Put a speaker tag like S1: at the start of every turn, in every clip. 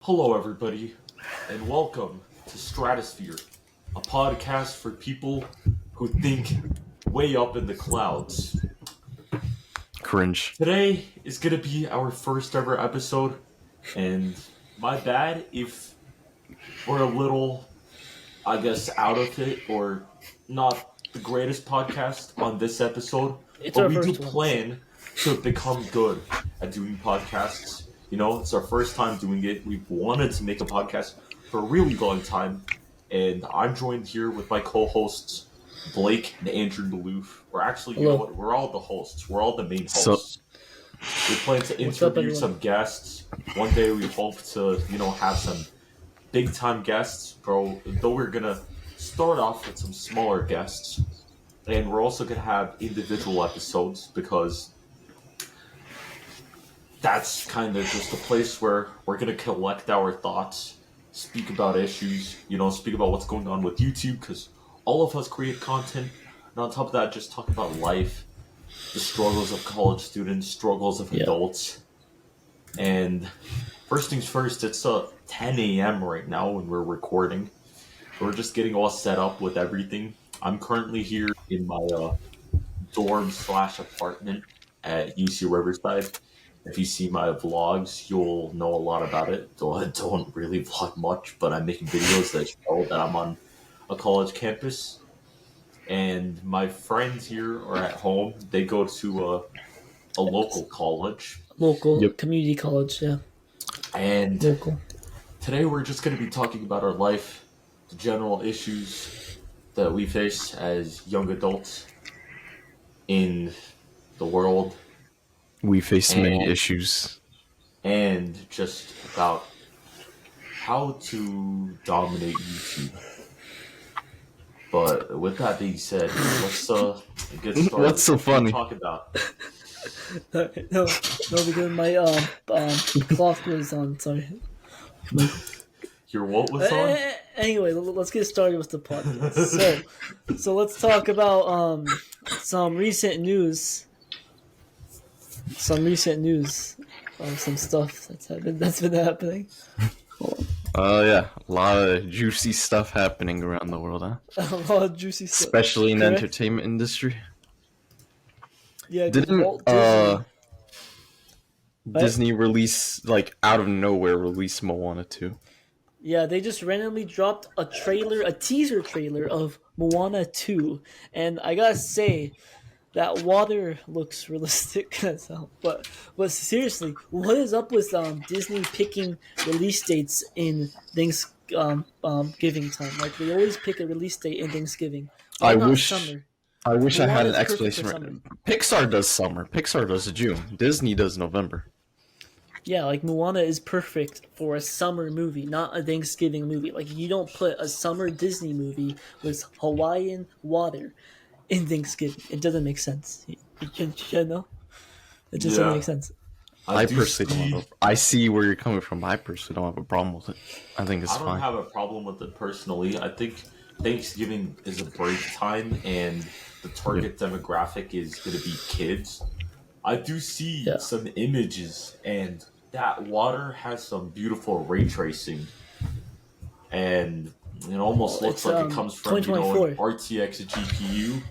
S1: Hello, everybody, and welcome to Stratosphere, a podcast for people who think way up in the clouds.
S2: Cringe.
S1: Today is going to be our first ever episode, and my bad if we're a little, I guess, out of it or not the greatest podcast on this episode,
S3: It's
S1: but
S3: our
S1: we do
S3: first one.
S1: plan to become good at doing podcasts. You know, it's our first time doing it. We've wanted to make a podcast for a really long time, and I'm joined here with my co-hosts, Blake and Andrew Malouf. We're actually, you know
S3: Hello.
S1: what, we're all the hosts. We're all the main
S2: So-
S1: hosts. We plan to
S3: What's up,
S1: interview
S3: everyone?
S1: some guests. One day we hope to, have some big-time guests, bro. Though we're going to start off with some smaller guests, and we're also going to have individual episodes because that's kind of just a place where we're going to collect our thoughts, speak about issues, speak about what's going on with YouTube, because all of us create content, and on top of that, just talk about life, the struggles of college students, struggles of
S3: Yeah.
S1: adults. And first things first, it's 10 a.m. right now when we're recording. We're just getting all set up with everything. I'm currently here in my dorm/apartment at UC Riverside. If you see my vlogs, you'll know a lot about it. Though I don't really vlog much, but I'm making videos that show that I'm on a college campus. And my friends here are at home. They go to a local college.
S3: Local
S2: Yep.
S3: community college, yeah.
S1: And
S3: Local.
S1: today we're just going to be talking about our life, the general issues that we face as young adults in the world,
S2: We face many
S1: And-
S2: issues.
S1: and just about how to dominate YouTube. But with that being said, let's get started.
S2: What's so funny?
S1: Talk about.
S3: No, because my clock was on. Sorry.
S1: Your what was on?
S3: Anyway, let's get started with the podcast. So let's talk about some recent news. Some stuff that's been happening.
S2: Yeah, a lot of juicy stuff happening around the world, huh?
S3: A lot of juicy stuff.
S2: Especially in the
S3: Correct.
S2: entertainment industry.
S3: Yeah, 'cause
S2: Didn't
S3: Walt Disney-
S2: Disney release, like, out of nowhere release Moana 2?
S3: Yeah, they just randomly dropped a teaser trailer of Moana 2, and I gotta say, that water looks realistic as hell. But seriously, what is up with Disney picking release dates in Thanksgiving time? Like, they always pick a release date in Thanksgiving. Why
S2: I
S3: not
S2: wish
S3: summer?
S2: I wish I had an
S3: Moana's perfect
S2: explanation.
S3: for
S2: Right.
S3: summer.
S2: Pixar does summer. Pixar does June. Disney does November.
S3: Yeah, like Moana is perfect for a summer movie, not a Thanksgiving movie. Like, you don't put a summer Disney movie with Hawaiian water in Thanksgiving. It doesn't make sense. You know? It just
S1: Yeah.
S3: doesn't make sense.
S2: I
S1: do
S2: personally
S1: see-
S2: don't have I see where you're coming from. I personally don't have a problem with it. I think it's
S1: I don't
S2: fine.
S1: have a problem with it personally. I think Thanksgiving is a break time, and the target demographic is going to be kids. I do see
S3: Yeah.
S1: some images, and that water has some beautiful ray tracing, and it almost
S3: Well,
S1: looks
S3: it's,
S1: like it comes from an
S3: 2024.
S1: RTX GPU.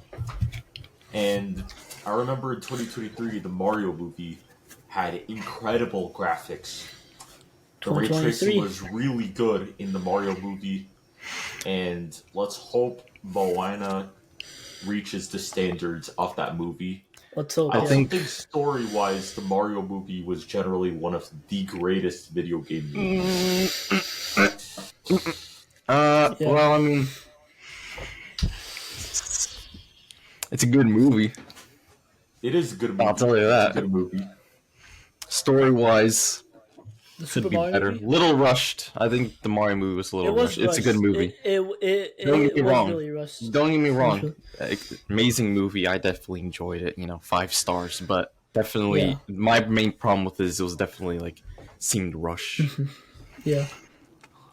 S1: And I remember in 2023, the Mario movie had incredible graphics. The ray tracing
S3: 2023.
S1: was really good in the Mario movie, and let's hope Moana reaches the standards of that movie.
S3: Let's hope.
S1: I
S3: yeah.
S2: think-
S1: think story-wise, the Mario movie was generally one of the greatest video game movies.
S3: Yeah.
S2: Well, I mean, it's a good movie.
S1: It is a good movie.
S2: I'll tell you that.
S1: It's a good movie.
S2: Story-wise,
S3: The
S2: could
S3: Super
S2: be
S3: Mario
S2: better.
S3: movie?
S2: Little rushed. I think the Mario movie was a little
S3: It was
S2: rushed. It's a good
S3: rushed.
S2: movie.
S3: It
S2: Don't get me
S3: was
S2: wrong.
S3: really rushed.
S2: Don't get me wrong.
S3: Mhm.
S2: Amazing movie. I definitely enjoyed it. 5 stars. But definitely,
S3: Yeah.
S2: my main problem with this, it was definitely like seemed rushed.
S3: Yeah.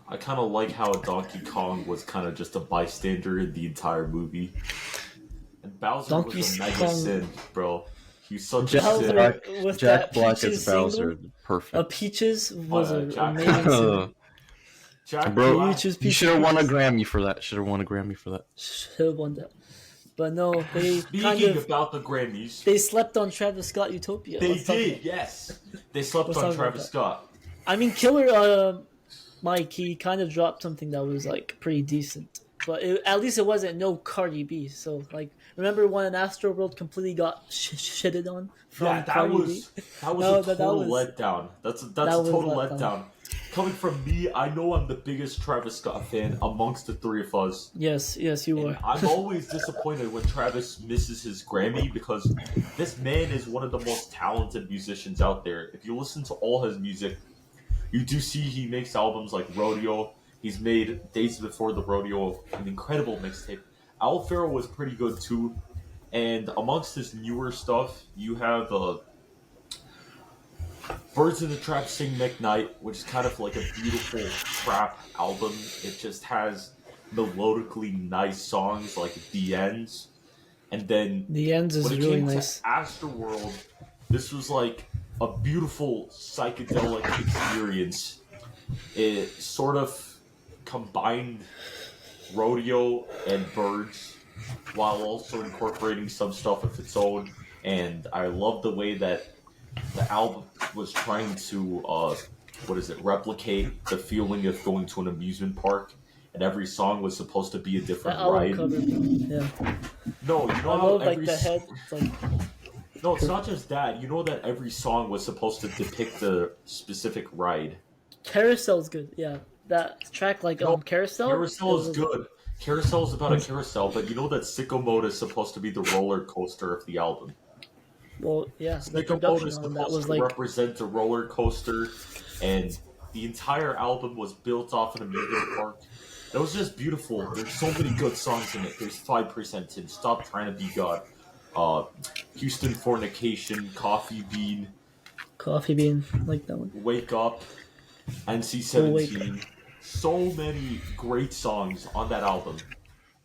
S1: I kind of like how Donkey Kong was kind of just a bystander in the entire movie. And Bowser
S3: Donkey
S1: was a mega
S3: Kong-
S1: sin, bro. He's such a
S2: Jack
S3: Bowser
S1: simp.
S2: Black,
S3: with
S2: Jack
S3: that
S2: Black as
S3: Peaches single.
S2: Bowser, perfect.
S3: Peaches was
S1: Oh,
S3: an
S1: Jack
S3: amazing single.
S1: Jack
S2: Bro,
S3: Can you
S1: Black.
S3: choose
S2: you should
S3: Peaches
S2: have won a
S3: Peaches?
S2: Grammy for that. Should have won a Grammy for that.
S3: Should have won that. But no, they kind
S1: Speaking
S3: of
S1: about the Grammys,
S3: they slept on Travis Scott Utopia.
S1: they
S3: Let's talk
S1: did.
S3: about.
S1: Yes, they slept
S3: Let's
S1: on
S3: talk about
S1: Travis
S3: that.
S1: Scott.
S3: I mean, Killer Mike, he kind of dropped something that was like pretty decent. But at least it wasn't no Cardi B. So like, remember when Astro World completely got shitted on
S1: Yeah,
S3: from Cardi B?
S1: that was a
S3: No,
S1: total letdown. That's a
S3: that was
S1: total
S3: let down.
S1: letdown. Coming from me, I know I'm the biggest Travis Scott fan amongst the three of us.
S3: Yes, you
S1: And
S3: were.
S1: I'm always disappointed when Travis misses his Grammy because this man is one of the most talented musicians out there. If you listen to all his music, you do see he makes albums like Rodeo. He's made Days Before the Rodeo, an incredible mixtape. Al Farrow was pretty good too. And amongst his newer stuff, you have Birds in the Trap Sing McKnight, which is kind of like a beautiful trap album. It just has melodically nice songs like The Ends. And then
S3: The Ends is
S1: when it
S3: really
S1: came
S3: nice.
S1: to Astroworld, this was like a beautiful psychedelic experience. It sort of combined rodeo and birds while also incorporating some stuff of its own. And I love the way that the album was trying to replicate the feeling of going to an amusement park, and every song was supposed to be a
S3: That
S1: different
S3: album
S1: ride.
S3: cover, yeah.
S1: No, you
S3: I
S1: know how
S3: love like
S1: every
S3: the head. It's like
S1: no, it's not just that. You know that every song was supposed to depict a specific ride.
S3: Carousel's good. Yeah, that track like
S1: No,
S3: Carousel.
S1: Carousel
S3: it
S1: is
S3: was-
S1: good. Carousel is about a carousel, but you know that Sicko Mode is supposed to be the roller coaster of the album.
S3: Well, yeah, the
S1: Sicko Mode
S3: production
S1: is
S3: on
S1: supposed
S3: that was
S1: to
S3: like
S1: represent a roller coaster, and the entire album was built off an amusement park. It was just beautiful. There's so many good songs in it. There's 5% in Stop Trying to Be God, Houston Fornication, Coffee Bean,
S3: Coffee Bean, like that one.
S1: Wake Up,
S3: Oh, Wake
S1: NC-17. So many great songs on that album.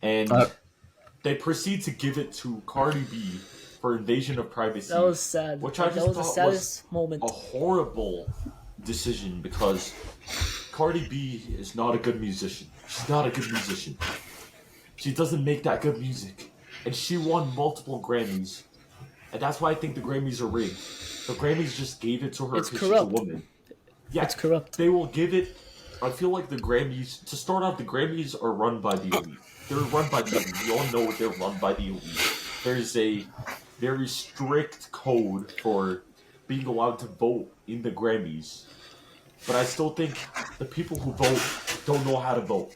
S1: And
S2: Uh,
S1: they proceed to give it to Cardi B for Invasion of Privacy.
S3: That was sad.
S1: Which
S3: Like,
S1: I
S3: that
S1: just
S3: was the
S1: thought
S3: saddest
S1: was
S3: moment.
S1: a horrible decision because Cardi B is not a good musician. She's not a good musician. She doesn't make that good music. And she won multiple Grammys. And that's why I think the Grammys are rigged. The Grammys just gave it to her
S3: It's
S1: because she's a
S3: corrupt.
S1: woman. Yeah,
S3: It's corrupt.
S1: they will give it. I feel like the Grammys, to start off, the Grammys are run by the elite. They're run by the elite. We all know they're run by the elite. There's a very strict code for being allowed to vote in the Grammys. But I still think the people who vote don't know how to vote.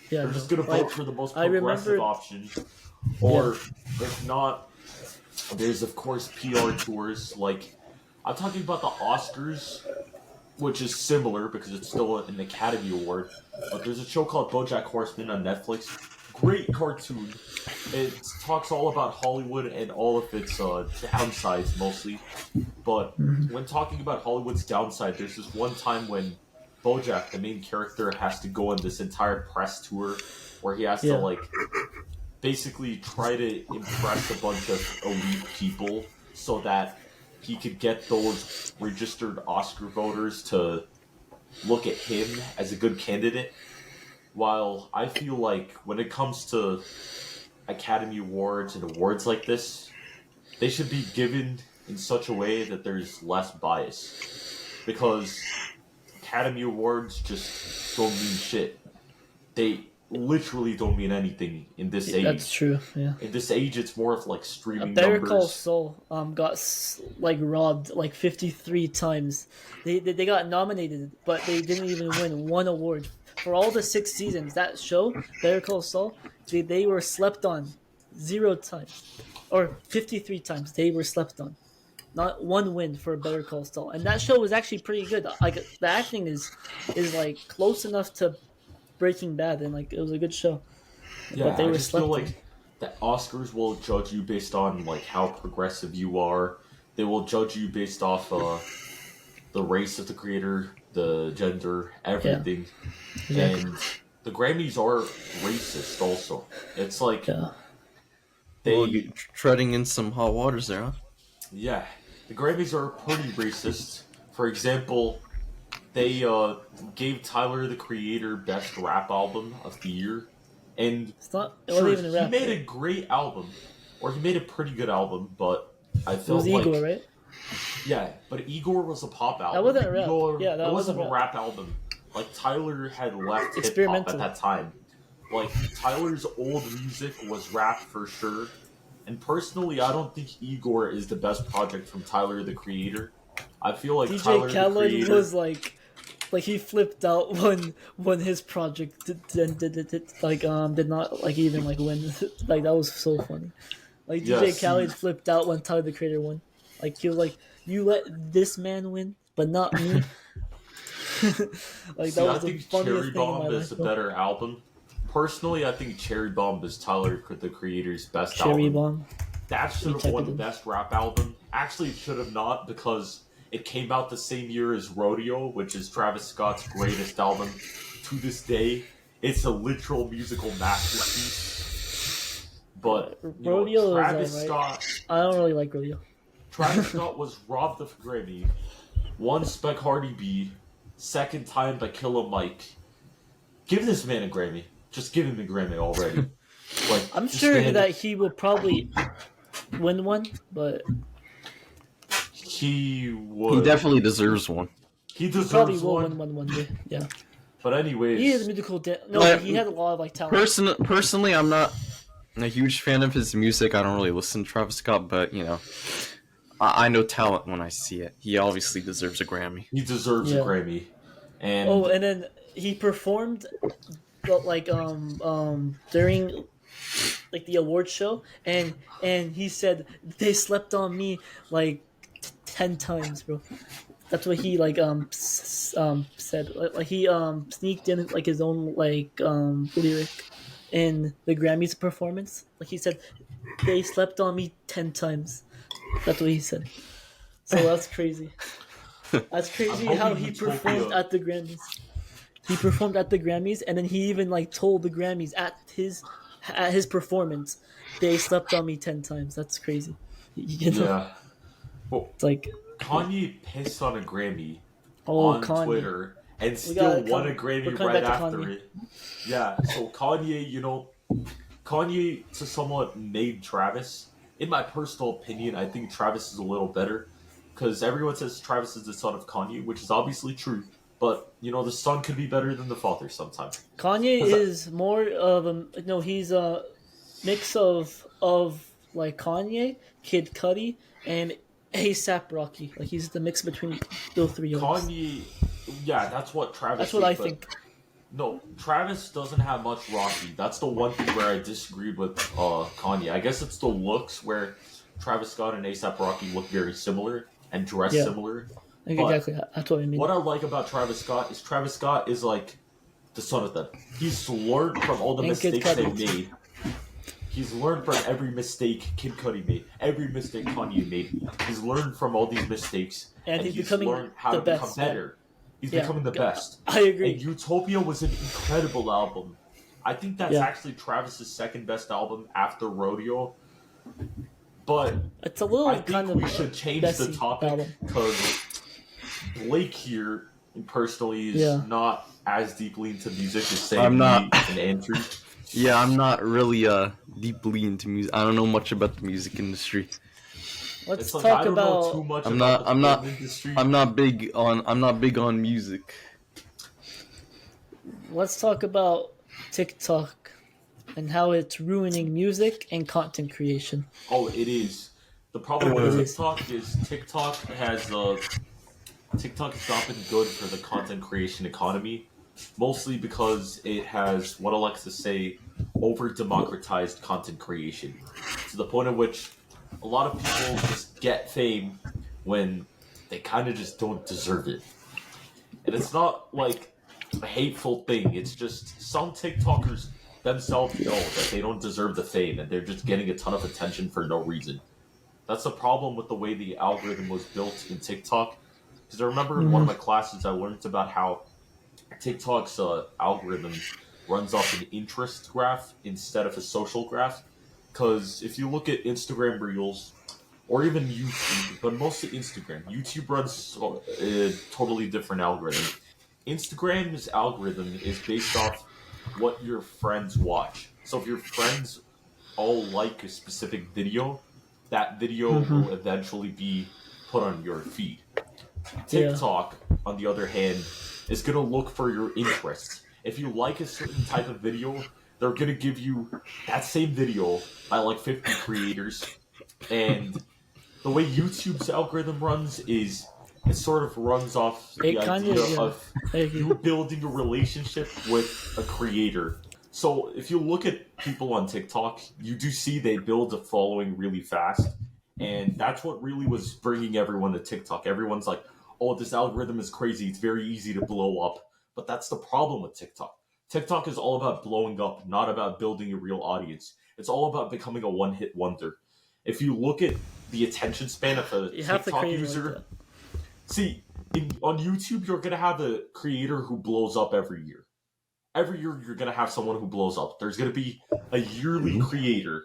S3: Yeah,
S1: They're just
S3: no.
S1: going to vote for the most
S3: I
S1: progressive
S3: remember-
S1: option. Or, if not, there's, of course, PR tours. Like, I'm talking about the Oscars, which is similar because it's still an Academy Award. But there's a show called BoJack Horseman on Netflix. Great cartoon. It talks all about Hollywood and all of its downsides mostly. But when talking about Hollywood's downside, there's this one time when BoJack, the main character, has to go on this entire press tour where he has to like basically try to impress a bunch of elite people so that he could get those registered Oscar voters to look at him as a good candidate. While I feel like when it comes to Academy Awards and awards like this, they should be given in such a way that there's less bias. Because Academy Awards just don't mean shit. They literally don't mean anything in this age.
S3: That's true. Yeah.
S1: In this age, it's more of like streaming
S3: Better
S1: numbers.
S3: Call Saul got like robbed like 53 times. They got nominated, but they didn't even win one award for all the 6 seasons. That show, Better Call Saul, they were slept on 0 times, or 53 times they were slept on. Not one win for Better Call Saul, and that show was actually pretty good. Like the acting is like close enough to Breaking Bad, and like it was a good show.
S1: Yeah,
S3: But they
S1: I
S3: were
S1: just feel
S3: slept on.
S1: like the Oscars will judge you based on like how progressive you are. They will judge you based off the race of the creator, the gender, everything.
S3: Exactly.
S1: And the Grammys are racist also. It's like
S3: Yeah.
S1: they
S2: well, you're treading in some hot waters there, huh?
S1: Yeah, the Grammys are pretty racist. For example, they gave Tyler the Creator Best Rap Album of the Year, and
S3: It's not. It wasn't
S1: sure,
S3: even a
S1: he
S3: rap,
S1: made
S3: right?
S1: a great album, or he made a pretty good album, but I
S3: It was
S1: felt
S3: Igor,
S1: like,
S3: right?
S1: yeah, but Igor was a pop
S3: That
S1: album.
S3: wasn't a rap.
S1: Igor,
S3: Yeah,
S1: it
S3: that
S1: wasn't
S3: wasn't
S1: a
S3: rap.
S1: rap album. Like Tyler had left hip hop at
S3: Experimental.
S1: that time. Like Tyler's old music was rap for sure. And personally, I don't think Igor is the best project from Tyler the Creator. I feel like
S3: DJ
S1: Tyler the
S3: Khaled
S1: Creator.
S3: was like he flipped out when his project did not like even like win. Like that was so funny. Like
S1: Yeah,
S3: DJ
S1: see,
S3: Khaled flipped out when Tyler the Creator won. Like he was like, "You let this man win, but not me." Like that
S1: I
S3: was the
S1: think Cherry
S3: funniest thing in my
S1: Bomb is
S3: life,
S1: a
S3: bro.
S1: better album. Personally, I think Cherry Bomb is Tyler the Creator's best
S3: Cherry
S1: album.
S3: Bomb.
S1: That should
S3: You
S1: have
S3: type
S1: won
S3: it in.
S1: Best Rap Album. Actually, it should have not because it came out the same year as Rodeo, which is Travis Scott's greatest album to this day. It's a literal musical masterpiece. But
S3: Rodeo is
S1: Travis
S3: alright.
S1: Scott,
S3: I don't really like Rodeo.
S1: Travis Scott was robbed of Grammy, once by Cardi B, second time by Killer Mike. Give this man a Grammy. Just give him a Grammy already. Like
S3: I'm
S1: this
S3: sure
S1: man,
S3: that he will probably win one, but
S1: he
S2: He
S1: would.
S2: definitely deserves one.
S1: He
S3: he probably
S1: deserves
S3: will
S1: one.
S3: win one day. Yeah,
S1: But anyways,
S3: he is a musical. No,
S2: Like,
S3: but he had a lot of like talent.
S2: Personally, I'm not a huge fan of his music. I don't really listen to Travis Scott, but I know talent when I see it. He obviously deserves a Grammy.
S1: he deserves a
S3: Yeah.
S1: Grammy. And
S3: Oh, and then he performed, like during like the award show, and he said they slept on me like 10 times, bro. That's what he like said. Like he sneaked in like his own like lyric in the Grammys performance. Like he said, they slept on me 10 times. That's what he said. So that's crazy. That's crazy
S1: I'm
S3: how
S1: hoping
S3: he
S1: Utopia-
S3: performed at the Grammys. He performed at the Grammys, and then he even like told the Grammys at his performance, they slept on me 10 times. That's crazy. You know,
S1: yeah. Well,
S3: it's like,
S1: Kanye pissed on a Grammy
S3: oh,
S1: on
S3: Kanye.
S1: Twitter and
S3: We
S1: still
S3: gotta
S1: won a
S3: we're
S1: Grammy
S3: coming
S1: right
S3: back to
S1: after
S3: Kanye.
S1: it. Yeah, so Kanye to somewhat made Travis. In my personal opinion, I think Travis is a little better because everyone says Travis is the son of Kanye, which is obviously true. But the son could be better than the father sometimes.
S3: Kanye
S1: 'Cause
S3: is more of a he's a mix of like Kanye, Kid Cudi, and ASAP Rocky. Like he's the mix between those three of us.
S1: Kanye, yeah, that's what Travis
S3: That's what
S1: is.
S3: I
S1: But
S3: think.
S1: no, Travis doesn't have much Rocky. That's the one thing where I disagreed with Kanye. I guess it's the looks where Travis Scott and ASAP Rocky look very similar and dress
S3: Yeah.
S1: similar.
S3: Like,
S1: But
S3: exactly. That's what I mean.
S1: what I like about Travis Scott is like the son of them. He's learned from all the
S3: And Kid
S1: mistakes they
S3: Cudi.
S1: made. He's learned from every mistake Kid Cudi made, every mistake Kanye made. He's learned from all these mistakes,
S3: And he's becoming
S1: learned how
S3: the
S1: to become
S3: best.
S1: better. He's
S3: Yeah.
S1: becoming the best.
S3: I agree.
S1: And Utopia was an incredible album. I think that's
S3: Yeah.
S1: actually Travis's second best album after Rodeo. But
S3: It's a little
S1: I think
S3: kind of
S1: we should change the
S3: messy
S1: topic
S3: album.
S1: because Blake here personally is
S3: Yeah.
S1: not as deeply into music as say
S2: I'm
S1: me
S2: not.
S1: and Andrew.
S2: Yeah, I'm not really deeply into music. I don't know much about the music industry.
S3: Let's
S1: It's like
S3: talk
S1: I don't know too
S3: about.
S1: much
S2: I'm
S1: about
S2: not. I'm
S1: the
S2: not.
S1: film industry.
S2: I'm not big on music.
S3: Let's talk about TikTok and how it's ruining music and content creation.
S1: Oh, it is. The problem
S3: It
S1: with
S3: is.
S1: TikTok is TikTok has not been good for the content creation economy, mostly because it has what I like to say over democratized content creation to the point at which a lot of people just get fame when they kind of just don't deserve it. And it's not like a hateful thing. It's just some TikTokers themselves know that they don't deserve the fame and they're just getting a ton of attention for no reason. That's the problem with the way the algorithm was built in TikTok. Because I remember in one of my classes I learned about how TikTok's algorithm runs off an interest graph instead of a social graph. Because if you look at Instagram Reels or even YouTube, but mostly Instagram. YouTube runs a totally different algorithm. Instagram's algorithm is based off what your friends watch. So if your friends all like a specific video, that video
S3: Mm-hmm.
S1: will eventually be put on your feed.
S3: Yeah.
S1: TikTok, on the other hand, is going to look for your interests. If you like a certain type of video, they're going to give you that same video by like 50 creators. And the way YouTube's algorithm runs is it sort of runs off the
S3: It kind
S1: idea
S3: of, yeah.
S1: of
S3: I agree.
S1: you building a relationship with a creator. So if you look at people on TikTok, you do see they build a following really fast. And that's what really was bringing everyone to TikTok. Everyone's like, oh, this algorithm is crazy. It's very easy to blow up. But that's the problem with TikTok. TikTok is all about blowing up, not about building a real audience. It's all about becoming a one-hit wonder. If you look at the attention span of a
S3: You have to
S1: TikTok
S3: create it
S1: user,
S3: like that.
S1: see, on YouTube, you're going to have a creator who blows up every year. Every year, you're going to have someone who blows up. There's going to be a yearly creator.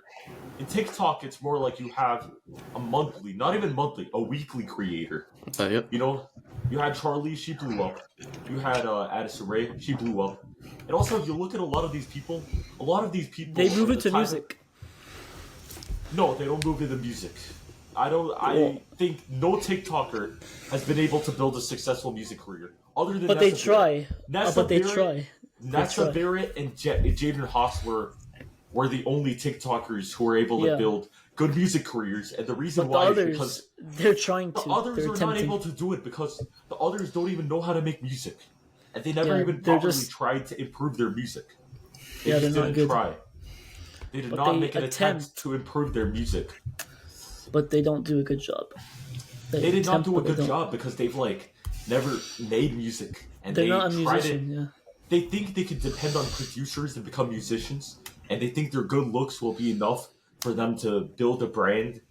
S1: In TikTok, it's more like you have a monthly, not even monthly, a weekly creator.
S2: Yep.
S1: You know, you had Charlie, she blew up. You had Addison Rae, she blew up. And also, if you look at a lot of these people,
S3: They move
S1: at
S3: into
S1: the time-
S3: music.
S1: No, they don't move into music. I
S3: Well-
S1: think no TikToker has been able to build a successful music career. Other than
S3: But they
S1: Nessa
S3: try.
S1: Nessa
S3: But they
S1: Barrett-
S3: try.
S1: Nessa
S3: try.
S1: Barrett and Jaden Haas were the only TikTokers who were able to
S3: Yeah.
S1: build good music careers. And the reason
S3: But the
S1: why is
S3: others,
S1: because
S3: they're trying
S1: the
S3: to.
S1: others
S3: They're
S1: are not
S3: attempting.
S1: able to do it because the others don't even know how to make music. And they never
S3: Yeah,
S1: even
S3: they're
S1: properly
S3: just-
S1: tried to improve their music. They
S3: Yeah,
S1: just
S3: they're not
S1: didn't
S3: good.
S1: try. They did
S3: But
S1: not
S3: they
S1: make an attempt
S3: attempt.
S1: to improve their music.
S3: But they don't do a good job.
S1: They did not
S3: attempt,
S1: do a
S3: but they
S1: good
S3: don't.
S1: job because they've like never made music and
S3: They're
S1: they
S3: not a
S1: tried
S3: musician,
S1: it.
S3: yeah.
S1: They think they can depend on producers to become musicians, and they think their good looks will be enough for them to build a brand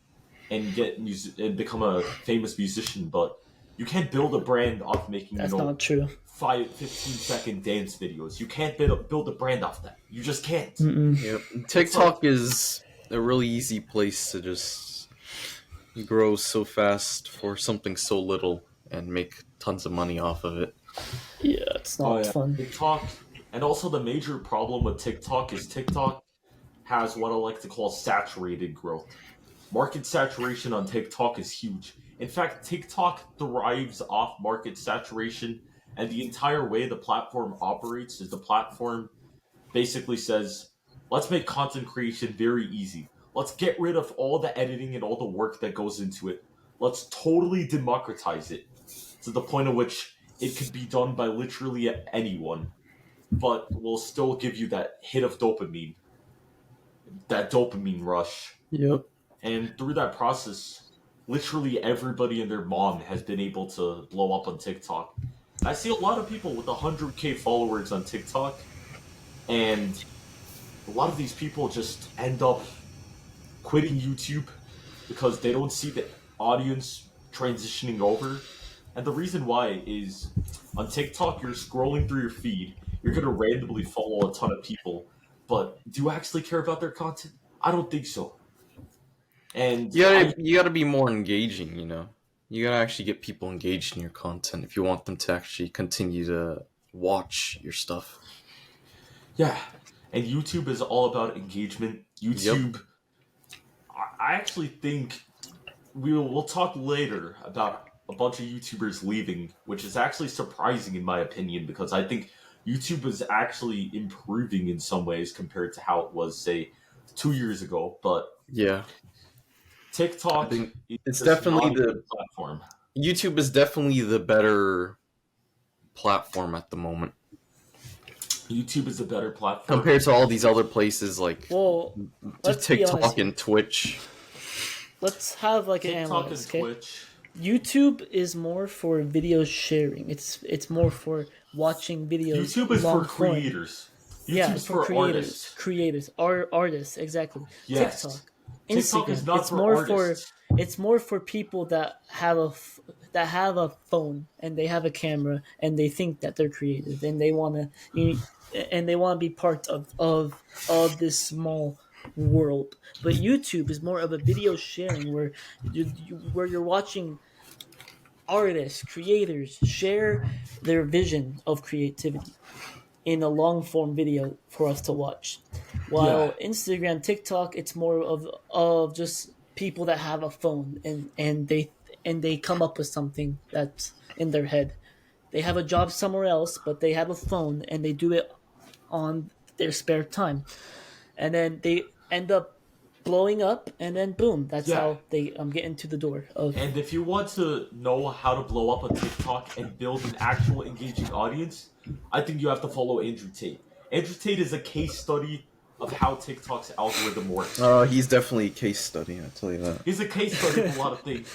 S1: and get music and become a famous musician. But you can't build a brand off making
S3: That's not true.
S1: 15-second dance videos. You can't build a brand off that. You just can't.
S2: Yep. TikTok is a really easy place to just grow so fast for something so little and make tons of money off of it.
S3: Yeah, it's not fun.
S1: TikTok, and also the major problem with TikTok is TikTok has what I like to call saturated growth. Market saturation on TikTok is huge. In fact, TikTok thrives off market saturation, and the entire way the platform operates is the platform basically says, let's make content creation very easy. Let's get rid of all the editing and all the work that goes into it. Let's totally democratize it to the point at which it could be done by literally anyone, but will still give you that hit of dopamine, that dopamine rush.
S3: Yep.
S1: And through that process, literally everybody and their mom has been able to blow up on TikTok. I see a lot of people with 100K followers on TikTok, and a lot of these people just end up quitting YouTube because they don't see the audience transitioning over. And the reason why is on TikTok, you're scrolling through your feed, you're going to randomly follow a ton of people, but do you actually care about their content? I don't think so. And
S2: You gotta be more engaging, you know? You gotta actually get people engaged in your content if you want them to actually continue to watch your stuff.
S1: yeah, and YouTube is all about engagement. YouTube, I actually think we'll talk later about a bunch of YouTubers leaving, which is actually surprising in my opinion because I think YouTube is actually improving in some ways compared to how it was, say, 2 years ago. But
S2: Yeah.
S1: TikTok
S2: I think
S1: is
S2: it's
S1: just
S2: definitely
S1: not a
S2: the-
S1: good platform.
S2: YouTube is definitely the better platform at the moment
S1: YouTube is a better platform.
S2: compared to all these other places like
S3: Well, let's
S2: just
S3: be
S2: TikTok
S3: honest.
S2: and Twitch.
S3: Let's have like an
S1: TikTok and
S3: analysis, okay?
S1: Twitch.
S3: YouTube is more for video sharing. It's more for watching videos.
S1: YouTube is for
S3: long form.
S1: creators. YouTube
S3: Yeah,
S1: is
S3: for
S1: artists.
S3: creators, artists, exactly.
S1: Yes.
S3: TikTok,
S1: TikTok
S3: Instagram.
S1: is not
S3: it's
S1: for
S3: more
S1: artists.
S3: it's more for people that have a phone and they have a camera and they think that they're creative and they want to be part of this small world. But YouTube is more of a video sharing where where you're watching artists, creators share their vision of creativity in a long form video for us to watch.
S1: Yeah,
S3: While Instagram, TikTok, it's more of just people that have a phone and they come up with something that's in their head. They have a job somewhere else, but they have a phone and they do it on their spare time. And then they end up blowing up and then boom, that's
S1: yeah.
S3: how they get into the door of
S1: And if you want to know how to blow up on TikTok and build an actual engaging audience, I think you have to follow Andrew Tate. Andrew Tate is a case study of how TikTok's algorithm works.
S2: He's definitely a case study, I'll tell you that.
S1: He's a case study of a lot of things.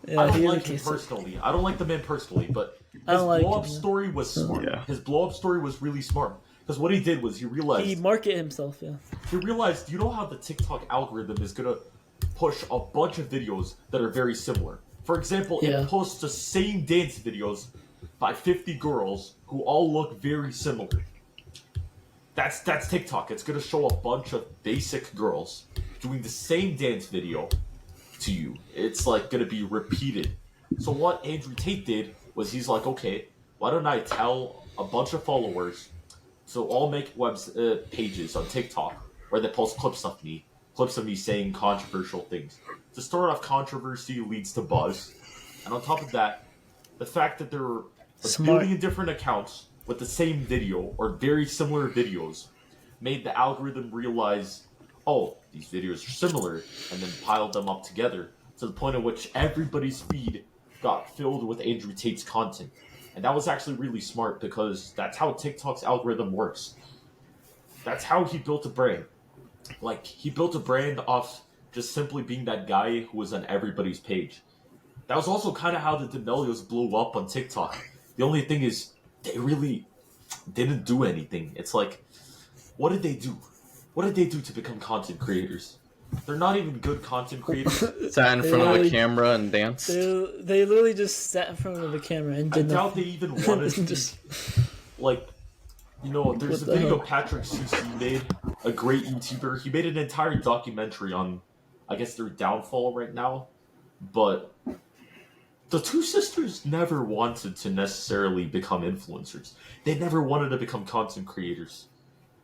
S3: yeah,
S1: I don't
S3: he is a
S1: like him
S3: case-
S1: personally. I don't like the man personally, but
S3: I
S1: his
S3: don't like
S1: blow up
S3: him, yeah.
S1: story was smart.
S2: Yeah.
S1: His blow up story was really smart. Because what he did was he realized
S3: He market himself, yeah.
S1: he realized, you know how the TikTok algorithm is gonna push a bunch of videos that are very similar. For example,
S3: Yeah.
S1: it posts the same dance videos by 50 girls who all look very similar. That's TikTok. It's gonna show a bunch of basic girls doing the same dance video to you. It's like gonna be repeated. So what Andrew Tate did was he's like, okay, why don't I tell a bunch of followers so all make pages on TikTok where they post clips of me saying controversial things. To start off, controversy leads to buzz, and on top of that, the fact that there are a
S3: Smart.
S1: billion different accounts with the same video or very similar videos made the algorithm realize, oh, these videos are similar, and then piled them up together to the point at which everybody's feed got filled with Andrew Tate's content. And that was actually really smart because that's how TikTok's algorithm works. That's how he built a brand. Like, he built a brand off just simply being that guy who was on everybody's page. That was also kind of how the D'Amelios blew up on TikTok. The only thing is, they really didn't do anything. It's like, what did they do? What did they do to become content creators? They're not even good content creators.
S2: Sat in front of
S3: Really-
S2: the camera and danced.
S3: They literally just sat in front of the camera and
S1: I
S3: did
S1: doubt they
S3: nothing.
S1: even wanted to
S3: Just-
S1: like, you know, there's a
S3: What the
S1: video
S3: hell?
S1: Patrick Susi made, a great YouTuber. He made an entire documentary on, I guess, their downfall right now. But the two sisters never wanted to necessarily become influencers. They never wanted to become content creators.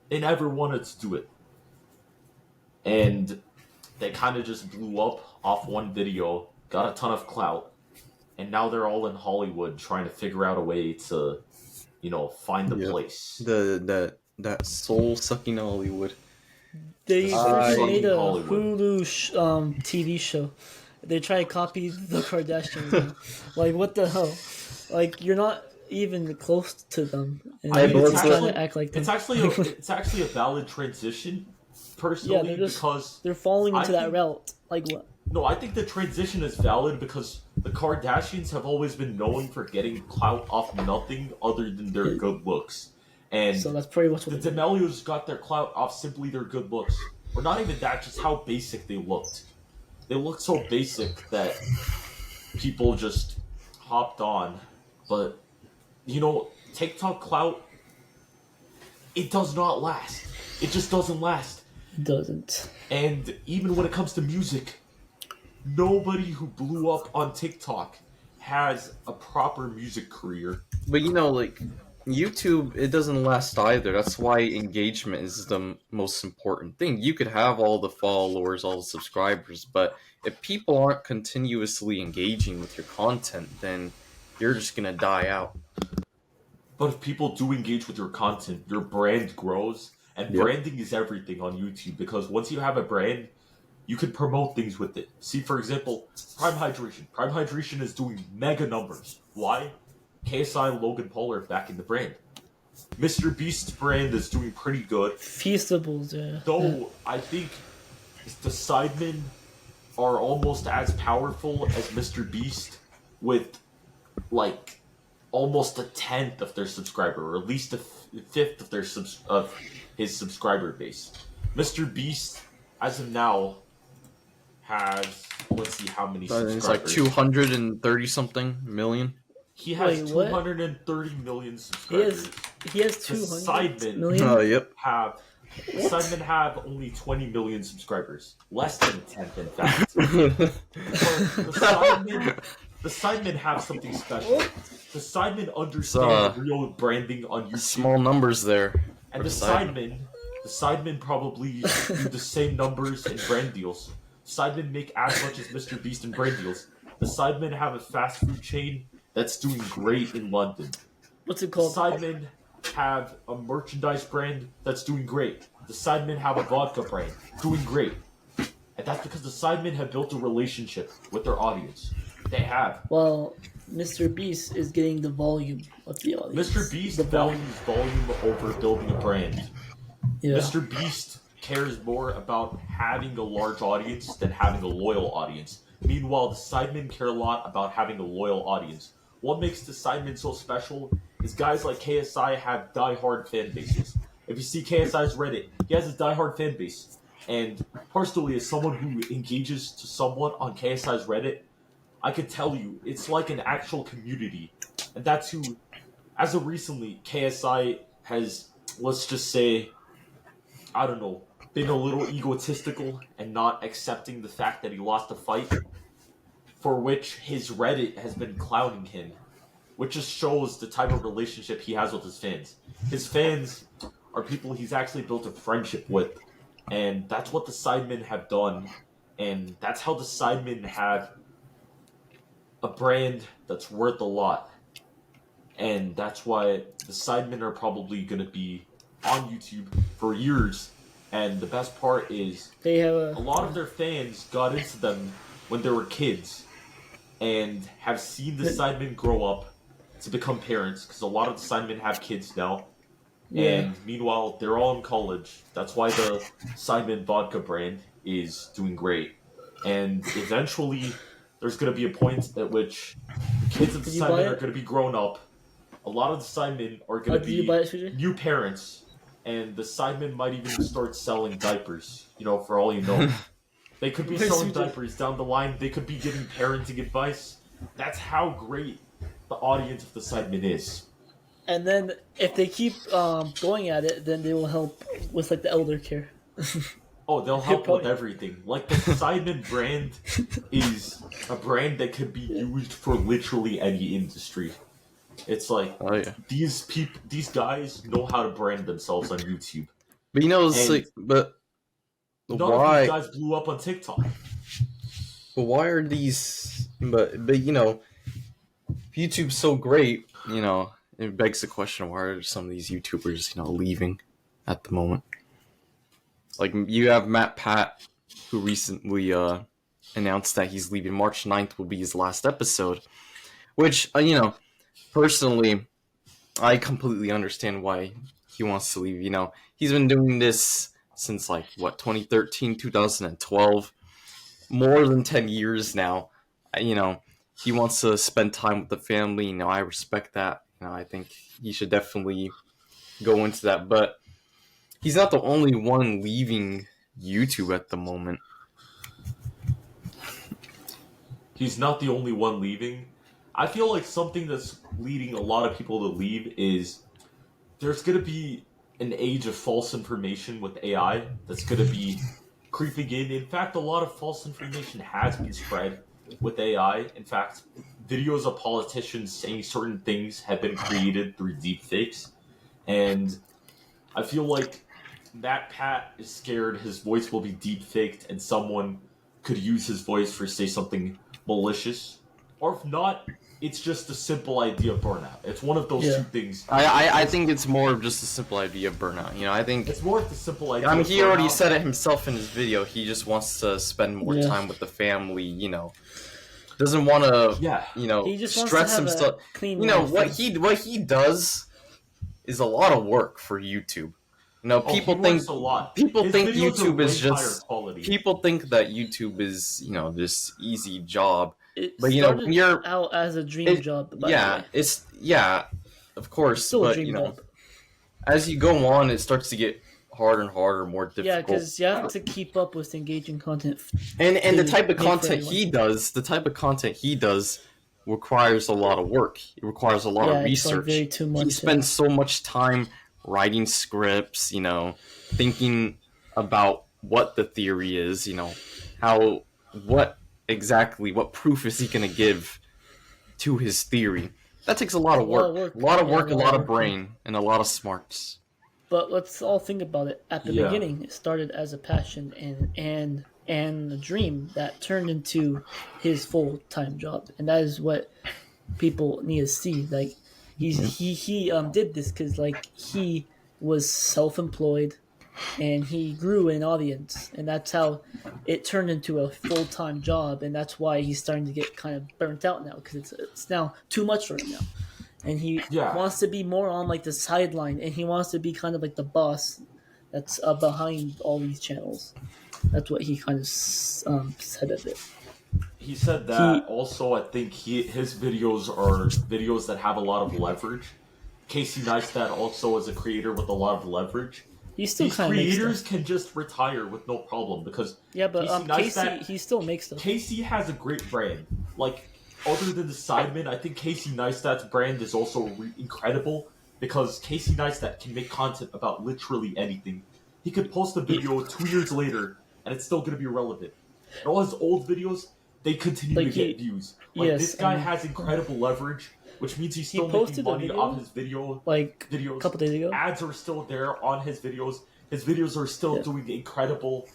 S1: They never wanted to do it. And they kind of just blew up off one video, got a ton of clout, and now they're all in Hollywood trying to figure out a way to, you know, find a
S2: Yep.
S1: place.
S2: That soul sucking Hollywood.
S3: They
S1: I-
S3: freaking made a
S1: Hollywood.
S3: Hulu TV show. They try to copy the Kardashians. Now. Like, what the hell? Like, you're not even close to them. And
S1: I mean,
S3: you're
S1: it's
S3: trying
S1: actually-
S3: to act like them.
S1: It's actually a valid transition, personally,
S3: they're just-
S1: because
S3: They're falling into
S1: I
S3: that
S1: think-
S3: route. Like, what?
S1: no, I think the transition is valid because the Kardashians have always been known for getting clout off nothing other than their good looks, and
S3: So that's pretty much
S1: the
S3: what they
S1: D'Amelios got their clout off simply their good looks, or not even that, just how basic they looked. They looked so basic that people just hopped on. But you know, TikTok clout, it does not last. It just doesn't last.
S3: doesn't.
S1: And even when it comes to music, nobody who blew up on TikTok has a proper music career.
S2: But you know, like YouTube, it doesn't last either. That's why engagement is the most important thing. You could have all the followers, all the subscribers, but if people aren't continuously engaging with your content, then you're just gonna die out.
S1: But if people do engage with your content, your brand grows. And
S2: Yep.
S1: branding is everything on YouTube because once you have a brand, you can promote things with it. See, for example, Prime Hydration. Prime Hydration is doing mega numbers. Why? KSI and Logan Paul are backing the brand. Mr. Beast's brand is doing pretty good.
S3: Feastables, yeah.
S1: Though, I think the Sidemen are almost as powerful as Mr. Beast with, like, almost a tenth of their subscriber, or at least a fifth of their of his subscriber base. Mr. Beast, as of now, has, let's see how many subscribers.
S2: It's like 230 something million.
S1: He has
S3: Wait, what?
S1: 230 million
S3: He
S1: subscribers.
S3: has
S1: The
S3: 200
S1: Sidemen
S3: million.
S2: Oh, yep.
S1: have The
S3: What?
S1: Sidemen have only 20 million subscribers, less than a tenth, in fact.
S2: It's
S1: But the Sidemen have something special. The Sidemen understand real branding on YouTube,
S2: small numbers there.
S1: and
S2: for
S1: the
S2: Sidemen.
S1: Sidemen probably do the same numbers in brand deals. Sidemen make as much as Mr. Beast in brand deals. The Sidemen have a fast food chain that's doing great in London.
S3: What's it
S1: The
S3: called?
S1: Sidemen have a merchandise brand that's doing great. The Sidemen have a vodka brand doing great. And that's because the Sidemen have built a relationship with their audience. They have.
S3: Well, Mr. Beast is getting the volume of the audience.
S1: Mr. Beast
S3: The
S1: values volume over building a brand.
S3: Yeah.
S1: Mr. Beast cares more about having a large audience than having a loyal audience. Meanwhile, the Sidemen care a lot about having a loyal audience. What makes the Sidemen so special is guys like KSI have die-hard fan bases. If you see KSI's Reddit, he has a die-hard fan base. And personally, as someone who engages to someone on KSI's Reddit, I could tell you it's like an actual community. And that's who, as of recently, KSI has, let's just say, I don't know, been a little egotistical and not accepting the fact that he lost a fight, for which his Reddit has been clowning him, which just shows the type of relationship he has with his fans. His fans are people he's actually built a friendship with, and that's what the Sidemen have done, and that's how the Sidemen have a brand that's worth a lot. And that's why the Sidemen are probably going to be on YouTube for years. And the best part is
S3: They have
S1: a lot of their fans got into them when they were kids and have seen the Sidemen grow up to become parents, because a lot of the Sidemen have kids now.
S3: Yeah.
S1: And meanwhile, they're all in college. That's why the Sidemen vodka brand is doing great. And eventually, there's going to be a point at which the kids of the
S3: Did you buy
S1: Sidemen
S3: it?
S1: are going to be grown up. A lot of the Sidemen are going to
S3: Did you
S1: be
S3: buy it, Sujay?
S1: new parents. And the Sidemen might even start selling diapers, for all you know. They could be
S3: Where's
S1: selling
S3: Sujay?
S1: diapers down the line. They could be giving parenting advice. That's how great the audience of the Sidemen is.
S3: And then if they keep going at it, then they will help with like the elder care.
S1: Oh, they'll help
S3: Probably.
S1: with everything. Like, the Sidemen brand is a brand that could be used for literally any industry. It's like,
S2: Oh yeah.
S1: these guys know how to brand themselves on YouTube.
S2: But it's
S1: And
S2: like, but
S1: none of
S2: why?
S1: these guys blew up on TikTok.
S2: But why are these? But YouTube's so great. It begs the question: why are some of these YouTubers, leaving at the moment? Like you have Matt Pat, who recently announced that he's leaving. March 9th will be his last episode, which personally, I completely understand why he wants to leave. He's been doing this since 2013, 2012, more than 10 years now. He wants to spend time with the family. I respect that. I think he should definitely go into that. But he's not the only one leaving YouTube at the moment.
S1: He's not the only one leaving. I feel like something that's leading a lot of people to leave is there's going to be an age of false information with AI that's going to be creeping in. In fact, a lot of false information has been spread with AI. In fact, videos of politicians saying certain things have been created through deepfakes. And I feel like Matt Pat is scared his voice will be deepfaked and someone could use his voice for, say, something malicious. Or if not, it's just a simple idea of burnout. It's one of those two things.
S2: I think it's more of just a simple idea of burnout. I think
S1: it's more of the simple idea.
S2: he already said it himself in his video. He just wants to spend more time with the family. Doesn't want to.
S3: He just
S2: stress
S3: wants to have
S2: himself.
S3: a clean
S2: what he does is a lot of work for YouTube. People think YouTube is just. People think that YouTube is this easy job.
S3: But when you're out as a dream job,
S2: it's of course.
S3: Still
S2: but
S3: a dream job.
S2: As you go on, it starts to get harder and harder, more difficult.
S3: Yeah, because you have to keep up with engaging content.
S2: And the type of content he does, requires a lot of work. It requires a lot of research.
S3: Too much,
S2: he spends so much time writing scripts, thinking about what the theory is, how what what proof is he going to give to his theory. That takes a lot
S3: A
S2: of
S3: lot of
S2: work. A
S3: work.
S2: lot of
S3: Yeah, a
S2: work, a
S3: lot of
S2: lot of
S3: work.
S2: brain, and a lot of smarts.
S3: But let's all think about it. At the
S1: Yeah.
S3: beginning, it started as a passion and a dream that turned into his full time job, and that is what people need to see. Like he did this because like he was self employed and he grew an audience, and that's how it turned into a full time job, and that's why he's starting to get kind of burnt out now because it's now too much for him now, and he
S1: Yeah.
S3: wants to be more on like the sideline, and he wants to be kind of like the boss that's behind all these channels. That's what he kind of said of it.
S1: He said that.
S3: He
S1: Also, I think his videos are videos that have a lot of leverage. Casey Neistat also is a creator with a lot of leverage.
S3: he still
S1: These
S3: kind of makes
S1: creators
S3: stuff.
S1: can just retire with no problem because
S3: Yeah, but
S1: Casey
S3: Casey
S1: Neistat,
S3: he still makes stuff.
S1: Casey has a great brand. Like, other than the Sidemen, I think Casey Neistat's brand is also incredible because Casey Neistat can make content about literally anything. He could post a video 2 years later and it's still going to be relevant. And all his old videos, they continue
S3: Like
S1: to get views. Like, this guy has incredible leverage, which means he's still making
S3: posted a
S1: money
S3: video,
S1: off his videos.
S3: a couple days ago.
S1: Ads are still there on his videos. His videos are still doing incredible.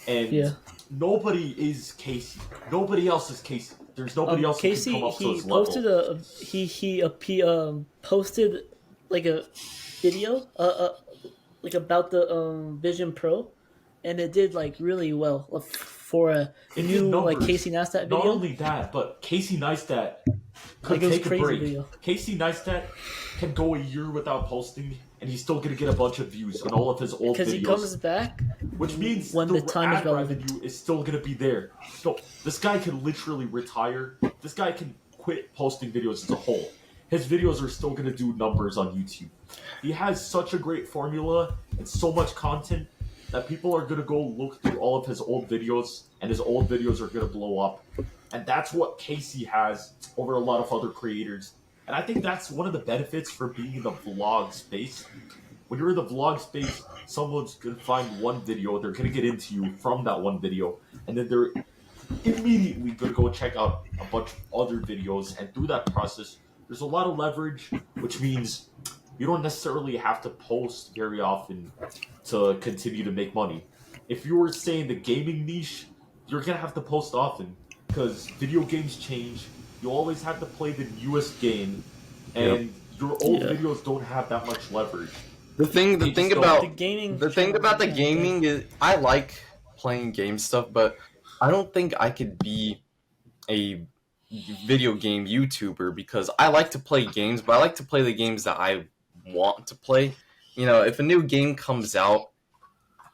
S1: And nobody is Casey. Nobody else is Casey. There's nobody else
S3: Casey,
S1: who can come up to
S3: he
S1: his
S3: posted
S1: level.
S3: he posted like a video like about the Vision Pro, and it did like really well for a
S1: It
S3: new
S1: did numbers.
S3: like Casey Neistat
S1: Not
S3: video.
S1: only that, but Casey Neistat
S3: Like,
S1: could
S3: it was
S1: take a
S3: crazy
S1: break.
S3: video.
S1: Casey Neistat can go a year without posting, and he's still gonna get a bunch of views on all of his old
S3: Because
S1: videos.
S3: he comes back
S1: Which means
S3: when the time is
S1: ad
S3: relevant.
S1: revenue is still going to be there. No, this guy can literally retire. This guy can quit posting videos as a whole. His videos are still going to do numbers on YouTube. He has such a great formula and so much content that people are going to go look through all of his old videos, and his old videos are going to blow up. And that's what Casey has over a lot of other creators. And I think that's one of the benefits for being in the vlog space. When you're in the vlog space, someone's going to find one video, they're going to get into you from that one video, and then they're immediately going to go check out a bunch of other videos, and through that process, there's a lot of leverage, which means you don't necessarily have to post very often to continue to make money. If you were, say, in the gaming niche, you're going to have to post often, because video games change, you always have to play the newest game, and your old videos don't have that much leverage.
S2: The thing about the gaming is I like playing game stuff, but I don't think I could be a video game YouTuber because I like to play games, but I like to play the games that I want to play. If a new game comes out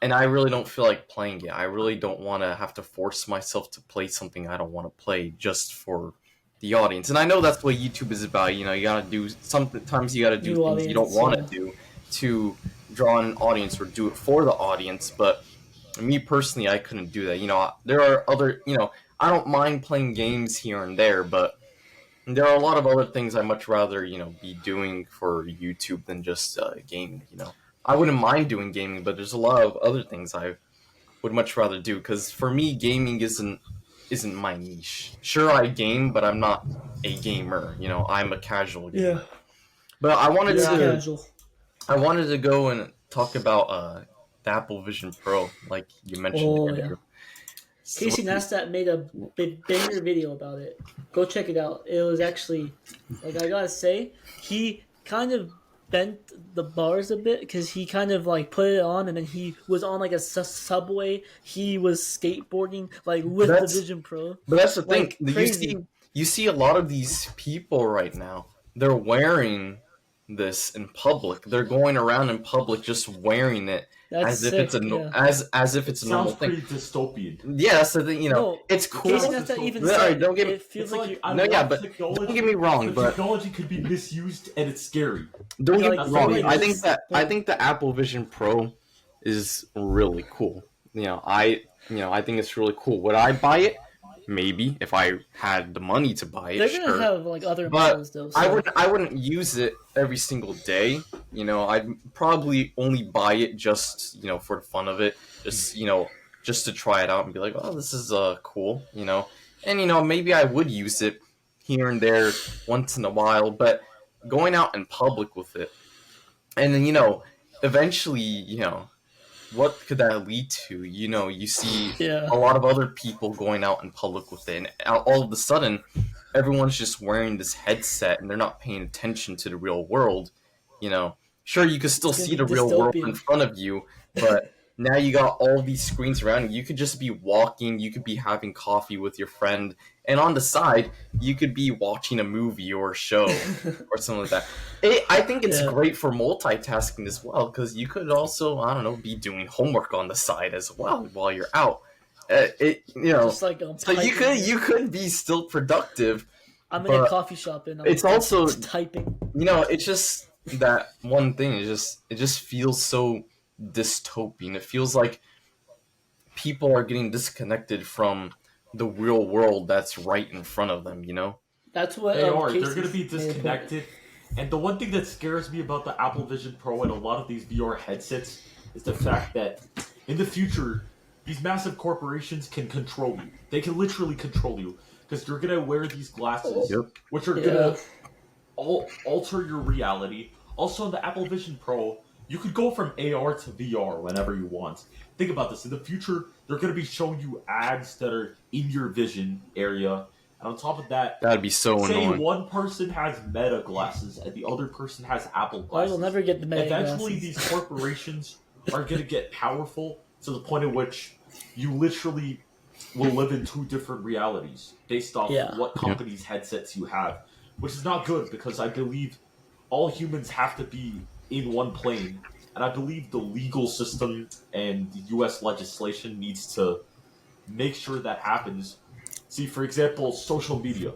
S2: and I really don't feel like playing it, I really don't want to have to force myself to play something I don't want to play just for the audience. And I know that's what YouTube is about. You gotta do sometimes you gotta do things you don't want to do to draw an audience or do it for the audience. But me personally, I couldn't do that. There are other, I don't mind playing games here and there, but there are a lot of other things I much rather, be doing for YouTube than just gaming. I wouldn't mind doing gaming, but there's a lot of other things I would much rather do because for me, gaming isn't my niche. Sure, I game, but I'm not a gamer. I'm a casual gamer. Yeah. But I wanted to go and talk about the Apple Vision Pro, like you mentioned.
S3: Casey Neistat made a banger video about it. Go check it out. It was actually, like, I gotta say, he kind of bent the bars a bit because he kind of like put it on and then he was on like a subway. He was skateboarding like with the Vision Pro.
S2: But that's the thing. You see a lot of these people right now. They're wearing this in public. They're going around in public just wearing it as if it's a normal thing.
S1: Sounds pretty dystopian.
S2: Yeah, that's the thing. It's cool.
S3: Don't get me. It feels like
S2: but don't get me wrong. But
S1: technology could be misused, and it's scary.
S2: Don't get me wrong. I think the Apple Vision Pro is really cool. I think it's really cool. Would I buy it? maybe if I had the money to buy it.
S3: They're gonna
S2: Sure.
S3: have like other
S2: But
S3: models though.
S2: I wouldn't use it every single day. I'd probably only buy it just for the fun of it, just to try it out and be like, oh, this is cool, and maybe I would use it here and there once in a while, but going out in public with it, and then eventually what could that lead to? You see
S3: Yeah.
S2: a lot of other people going out in public with it, and all of a sudden, everyone's just wearing this headset, and they're not paying attention to the real world. Sure, you could still
S3: It's gonna
S2: see
S3: be
S2: the real world
S3: dystopian.
S2: in front of you, but now you got all these screens around you. You could just be walking, you could be having coffee with your friend, and on the side, you could be watching a movie or a show or something like that. I think it's
S3: Yeah.
S2: great for multitasking as well, because you could also, I don't know, be doing homework on the side as well while you're out.
S3: Just like
S2: So you could be still productive.
S3: I'm in a
S2: but
S3: coffee shop and I'm
S2: it's also
S3: just typing.
S2: it's just that one thing. It just feels so dystopian. It feels like people are getting disconnected from the real world that's right in front of them.
S3: That's what
S1: They are. They're
S3: Casey's
S1: going to be
S3: made a point.
S1: disconnected. And the one thing that scares me about the Apple Vision Pro and a lot of these VR headsets is the fact that in the future, these massive corporations can control you. They can literally control you because you're going to wear these glasses,
S2: Yep.
S1: which are going to alter your reality. Also, in the Apple Vision Pro, you could go from AR to VR whenever you want. Think about this. In the future, they're going to be showing you ads that are in your vision area. And on top of that,
S2: That'd be so
S1: say
S2: annoying.
S1: one person has Meta glasses and the other person has Apple
S3: I
S1: glasses.
S3: will never get the Meta
S1: Eventually,
S3: glasses.
S1: these corporations are going to get powerful to the point at which you literally will live in two different realities based off
S3: Yeah.
S1: what company's headsets you have, which is not good because I believe all humans have to be in one plane, and I believe the legal system and the U.S. legislation needs to make sure that happens. See, for example, social media.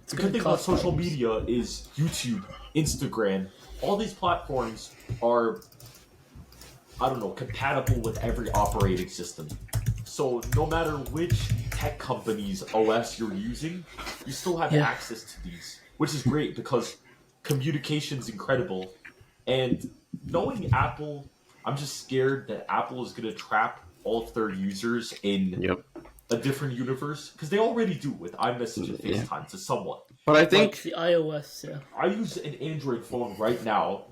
S1: The good thing about social media is YouTube, Instagram, all these platforms are, compatible with every operating system. So no matter which tech company's OS you're using, you still have
S3: Yeah.
S1: access to these, which is great because communication's incredible. And knowing Apple, I'm just scared that Apple is going to trap all of their users in
S2: Yep.
S1: a different universe because they already do with iMessage and
S2: Yeah.
S1: FaceTime to somewhat.
S2: But I
S3: Like
S2: think
S3: the iOS, yeah.
S1: I use an Android phone right now,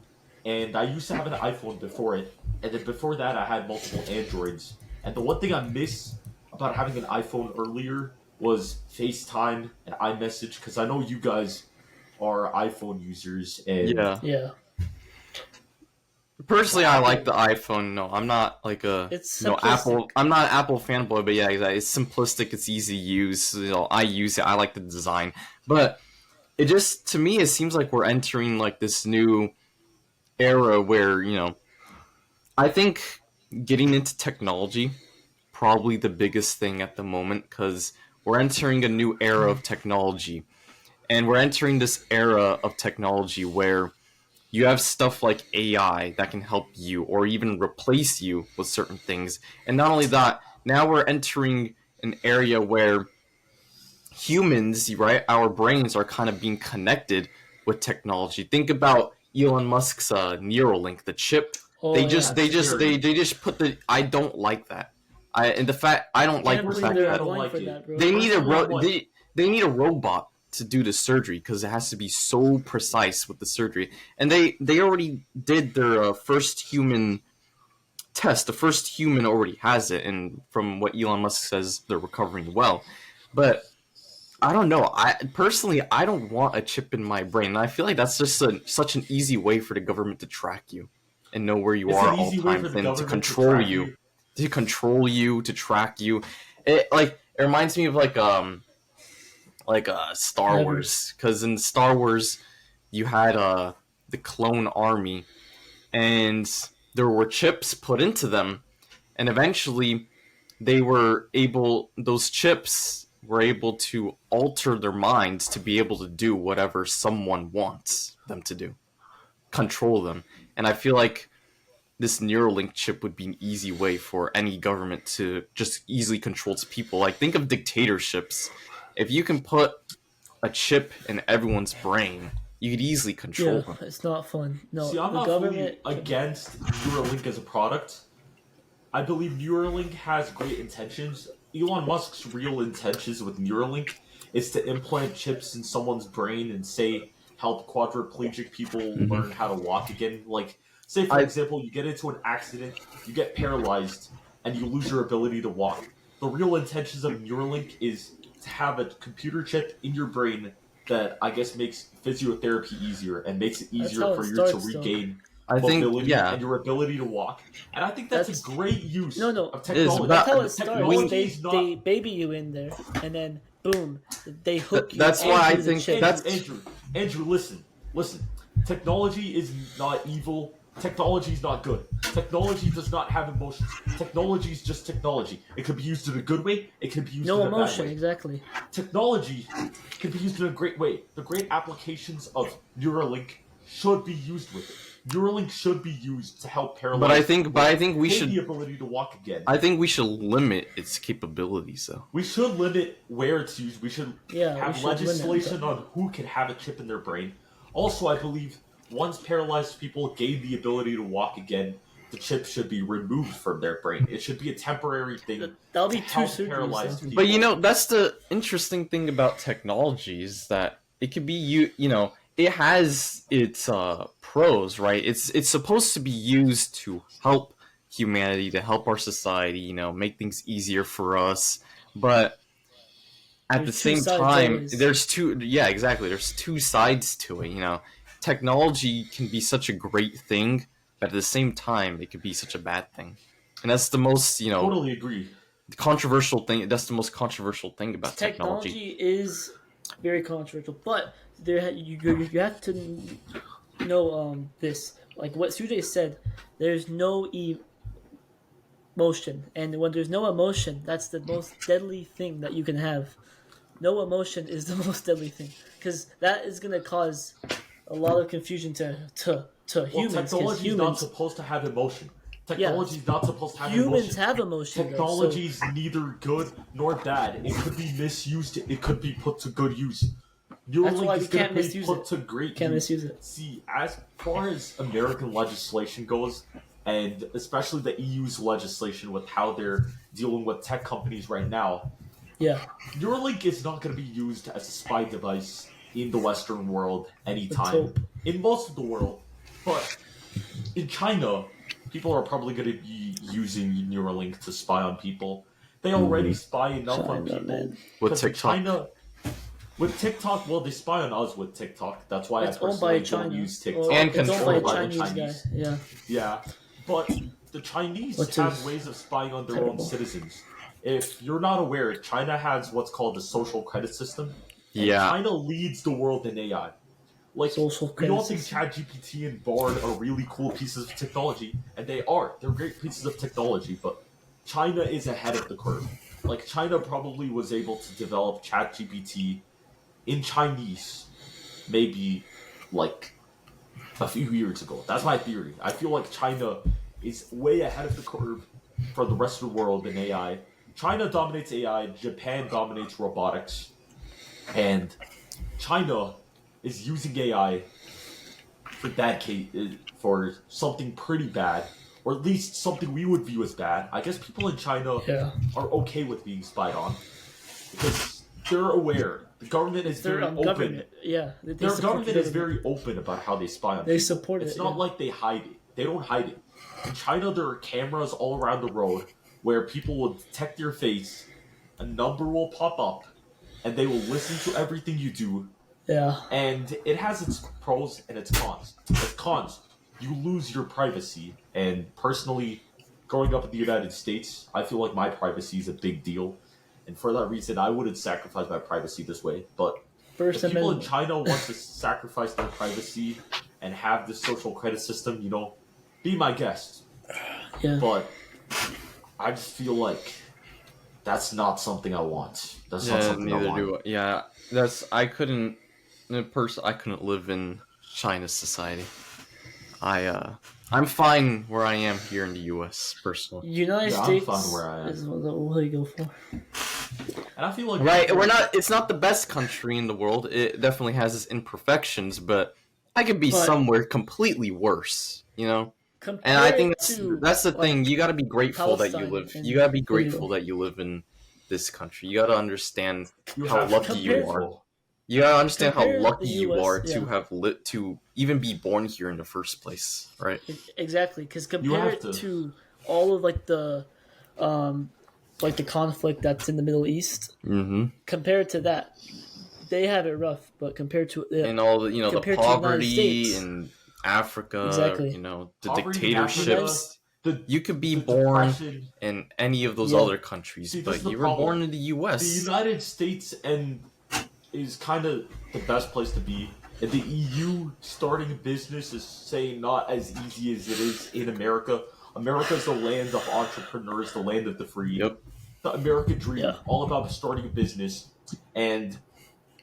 S1: and I used to have an iPhone before it, and then before that I had multiple Androids. And the one thing I miss about having an iPhone earlier was FaceTime and iMessage because I know you guys are iPhone users, and
S3: Yeah.
S2: personally, I like the iPhone. No, I'm not like a
S3: It's
S2: Apple.
S3: simplistic.
S2: I'm not an Apple fanboy, but yeah, exactly. It's simplistic. It's easy to use. I use it. I like the design, but it just to me it seems like we're entering like this new era where I think getting into technology probably the biggest thing at the moment because we're entering a new era of technology, and we're entering this era of technology where you have stuff like AI that can help you or even replace you with certain things. And not only that, now we're entering an area where humans, right, our brains are kind of being connected with technology. Think about Elon Musk's Neuralink, the chip.
S3: Oh,
S2: they
S3: yeah.
S2: just put the I don't like that. I don't like
S3: Can't
S2: the
S3: believe
S2: fact
S3: they're
S1: I
S2: that
S1: don't
S3: going
S1: like
S3: for
S1: it.
S3: that, bro.
S2: they need
S1: Personally,
S2: they need a robot to do the surgery because it has to be so precise with the surgery. And they already did their first human test. The first human already has it, and from what Elon Musk says, they're recovering well. But I don't know. I personally don't want a chip in my brain. And I feel like that's just such an easy way for the government to track you and know where you
S1: It's
S2: are
S1: an
S2: at all
S1: easy way for
S2: times
S1: the
S2: and to
S1: government to
S2: control
S1: track
S2: you. To control you, to track you. It reminds me of Star
S3: Never.
S2: Wars, because in Star Wars you had the clone army, and there were chips put into them, and eventually those chips were able to alter their minds to be able to do whatever someone wants them to do, control them. And I feel like this Neuralink chip would be an easy way for any government to just easily control its people. Like, think of dictatorships. If you can put a chip in everyone's brain, you could easily control
S3: Yeah,
S2: them.
S3: it's not fun. No,
S1: See, I'm
S3: the
S1: not
S3: government
S1: fully against Neuralink as a product. I believe Neuralink has great intentions. Elon Musk's real intentions with Neuralink is to implant chips in someone's brain and say help quadriplegic people learn how to walk again. Like, say for
S2: I
S1: example, you get into an accident, you get paralyzed, and you lose your ability to walk. The real intentions of Neuralink is to have a computer chip in your brain that I guess makes physiotherapy easier and makes it
S3: That's
S1: easier
S3: how
S1: for
S3: it
S1: you to
S3: starts, though.
S1: regain
S2: I think
S1: mobility
S2: yeah,
S1: and your ability to walk. And I think that's
S3: That's
S1: a great use
S3: no, no.
S1: of
S2: it is.
S1: technology.
S3: That's how
S2: But
S3: it starts.
S1: Technology is not.
S3: They baby you in there, and then boom, they hook you
S2: that's why I
S3: onto the
S2: think
S3: chip.
S2: that's
S1: Andrew, listen. Technology is not evil. Technology is not good. Technology does not have emotions. Technology is just technology. It could be used in a good way. It can be used
S3: No
S1: in a
S3: emotion,
S1: bad way.
S3: exactly.
S1: Technology can be used in a great way. The great applications of Neuralink should be used with it. Neuralink should be used to help paralyzed
S2: but I think we
S1: gain
S2: should
S1: the ability to walk again.
S2: I think we should limit its capabilities though.
S1: We should limit where it's used. We should
S3: Yeah, we
S1: have
S3: should
S1: legislation
S3: limit
S1: on who can have a chip in their brain. Also, I believe once paralyzed people gain the ability to walk again, the chip should be removed from their brain. It should be a temporary thing.
S3: That'll be
S1: to
S3: two
S1: help
S3: surgeries.
S1: paralyzed
S3: Though.
S1: people.
S2: But you know, that's the interesting thing about technology is that it could be you know, it has its pros, right? It's supposed to be used to help humanity, to help our society, you know, make things easier for us. But at the
S3: There's two
S2: same
S3: sides
S2: time,
S3: always.
S2: there's two sides to it, you know. Technology can be such a great thing, but at the same time it could be such a bad thing. And that's the most, you know,
S1: Totally agree.
S2: controversial thing. That's the most controversial thing about technology.
S3: Technology is very controversial, but you have to know this. Like what Sujay said, there's no emotion, and when there's no emotion, that's the most deadly thing that you can have. No emotion is the most deadly thing because that is gonna cause a lot of confusion to
S1: Well,
S3: humans. 'Cause
S1: technology is not
S3: humans,
S1: supposed to have emotion.
S3: yeah,
S1: Technology is not supposed to have
S3: humans
S1: emotion.
S3: have emotion.
S1: Technology
S3: Though,
S1: is neither good nor bad. It could be misused. It could be put to good use.
S3: That's why
S1: Neuralink
S3: we
S1: is going
S3: can't
S1: to be
S3: misuse
S1: put
S3: it.
S1: to great
S3: Can't
S1: use.
S3: misuse it.
S1: See, as far as American legislation goes, and especially the EU's legislation with how they're dealing with tech companies right now,
S3: yeah,
S1: Neuralink is not going to be used as a spy device in the Western world anytime.
S3: hope.
S1: In most of the world. But in China, people are probably going to be using Neuralink to spy on people. They already spy enough on
S3: China,
S1: people.
S3: man.
S2: With
S1: Because
S2: TikTok.
S1: China, with TikTok, well, they spy on us with TikTok. That's why
S3: It's
S1: I
S3: owned by
S1: personally don't
S3: China.
S1: use
S3: Or
S1: TikTok.
S2: And
S3: it's owned by
S2: controlled
S3: a
S2: by
S1: the
S3: Chinese guy. Yeah.
S1: Yeah, but the Chinese
S3: Which
S1: have
S3: is
S1: ways of spying on their own
S3: terrible.
S1: citizens. If you're not aware, China has what's called the social credit system. And
S2: Yeah.
S1: China leads the world in AI. Like,
S3: Social
S1: we all
S3: credit
S1: think ChatGPT and Bard are really cool pieces of technology, and they are. They're great pieces of technology, but China is ahead of the curve. Like, China probably was able to develop ChatGPT in Chinese maybe, like, a few years ago. That's my theory. I feel like China is way ahead of the curve for the rest of the world in AI. China dominates AI, Japan dominates robotics, and China is using AI for that case for something pretty bad, or at least something we would view as bad. I guess people in China
S3: Yeah.
S1: are okay with being spied on because they're aware. The government is
S3: Their
S1: very open.
S3: government. Yeah. They
S1: Their
S3: support
S1: government
S3: the
S1: is very open about how they spy on
S3: They
S1: people.
S3: support
S1: It's
S3: it,
S1: not
S3: yeah.
S1: like they hide it. They don't hide it. In China, there are cameras all around the road where people will detect your face, a number will pop up, and they will listen to everything you do.
S3: Yeah.
S1: And it has its pros and its cons. Its cons, you lose your privacy. And personally, growing up in the United States, I feel like my privacy is a big deal. And for that reason, I wouldn't sacrifice my privacy this way. But
S3: First
S1: if people in
S3: Amendment.
S1: China want to sacrifice their privacy and have this social credit system, you know, be my guest.
S3: Yeah.
S1: But I just feel like that's not something I want. That's not
S2: Yeah,
S1: something I
S2: neither
S1: want.
S2: do I. Yeah, I couldn't live in China's society. I I'm fine where I am here in the U.S. personally.
S3: United
S1: Yeah, I'm
S3: States
S1: fine where I am.
S3: is what I go for.
S1: And I feel like
S2: Right, we're not. It's not the best country in the world. It definitely has its imperfections, but I could be
S3: But
S2: somewhere completely worse. And I
S3: compare
S2: think
S3: it to
S2: that's the thing.
S3: like
S2: You got to be grateful that you
S3: Palestine
S2: live. You
S3: and
S2: got to be grateful
S3: Israel.
S2: that you live in this country. You got to understand
S1: you
S2: how
S1: have to
S2: lucky
S1: be
S2: you
S3: compare
S2: are.
S1: grateful.
S2: You got to understand how
S3: compare the
S2: lucky you
S3: U.S.
S2: are
S3: Yeah,
S2: to have lit to even be born here in the first place, right?
S3: exactly. Because
S1: You
S3: compare
S1: have
S3: it
S1: to.
S3: to all of um, like the conflict that's in the Middle East.
S2: Mm-hmm.
S3: Compared to that, they have it rough. But
S2: And all the
S3: compared to the United
S2: poverty
S3: States,
S2: in Africa,
S3: exactly.
S2: the
S1: Poverty in Africa,
S2: dictatorships.
S1: the
S2: You could be
S1: the
S2: born
S1: depression.
S2: in any of those
S3: Yeah,
S2: other countries,
S1: See, this is
S2: but
S1: the
S2: you were born
S1: problem.
S2: in the
S1: The
S2: U.S.
S1: United States and is kind of the best place to be. And the EU starting a business is saying not as easy as it is in America. America is the land of entrepreneurs, the land of the free.
S2: Yep.
S1: The American dream,
S3: yeah,
S1: all about starting a business. And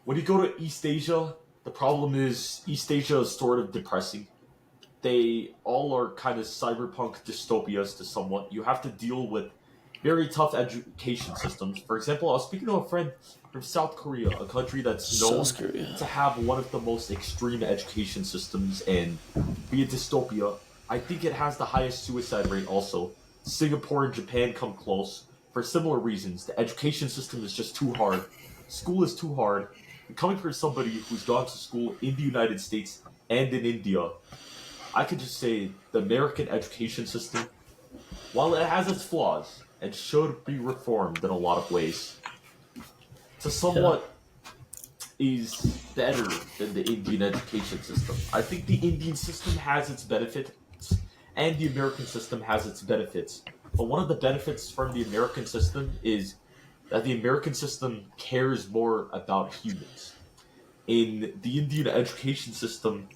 S1: when you go to East Asia, the problem is East Asia is sort of depressing. They all are kind of cyberpunk dystopias to somewhat. You have to deal with very tough education systems. For example, I was speaking to a friend from South Korea, a country that's
S3: South
S1: known
S3: Korea.
S1: to have one of the most extreme education systems and be a dystopia. I think it has the highest suicide rate also. Singapore and Japan come close for similar reasons. The education system is just too hard. School is too hard. And coming from somebody who's gone to school in the United States and in India, I could just say the American education system, while it has its flaws and should be reformed in a lot of ways, to
S3: Yeah,
S1: somewhat is better than the Indian education system. I think the Indian system has its benefits and the American system has its benefits. But one of the benefits from the American system is that the American system cares more about humans. In the Indian education system,